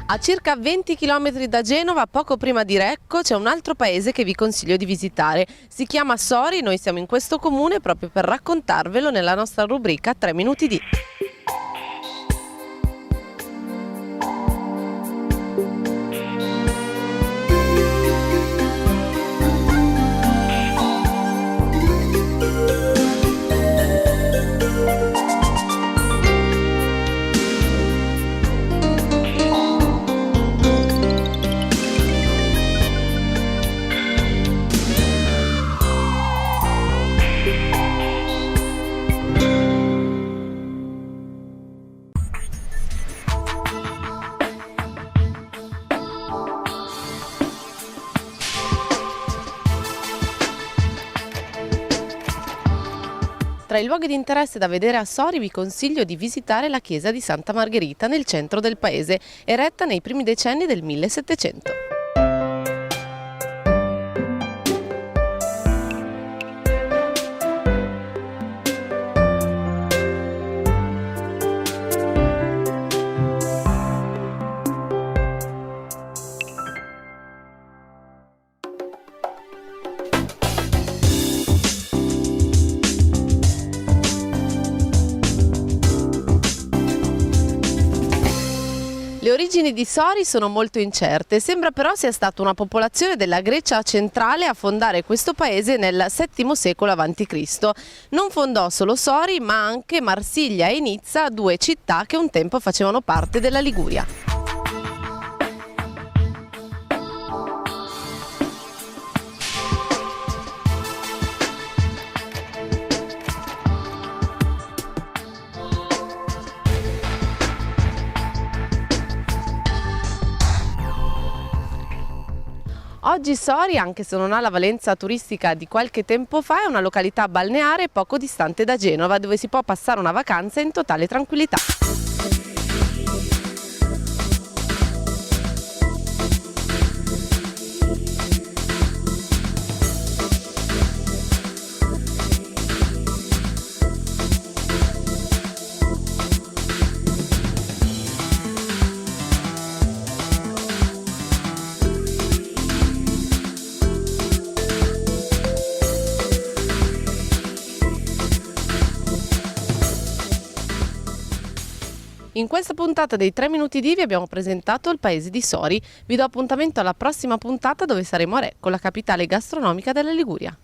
A circa 20 km da Genova, poco prima di Recco, c'è un altro paese che vi consiglio di visitare. Si chiama Sori, noi siamo in questo comune proprio per raccontarvelo nella nostra rubrica 3 minuti di. Tra i luoghi di interesse da vedere a Sori vi consiglio di visitare la chiesa di Santa Margherita nel centro del paese, eretta nei primi decenni del 1700. Le origini di Sori sono molto incerte, sembra però sia stata una popolazione della Grecia centrale a fondare questo paese nel VII secolo a.C. Non fondò solo Sori, ma anche Marsiglia e Nizza, due città che un tempo facevano parte della Liguria. Oggi Sori, anche se non ha la valenza turistica di qualche tempo fa, è una località balneare poco distante da Genova, dove si può passare una vacanza in totale tranquillità. In questa puntata dei 3 minuti di vi abbiamo presentato il paese di Sori. Vi do appuntamento alla prossima puntata dove saremo a Recco, la capitale gastronomica della Liguria.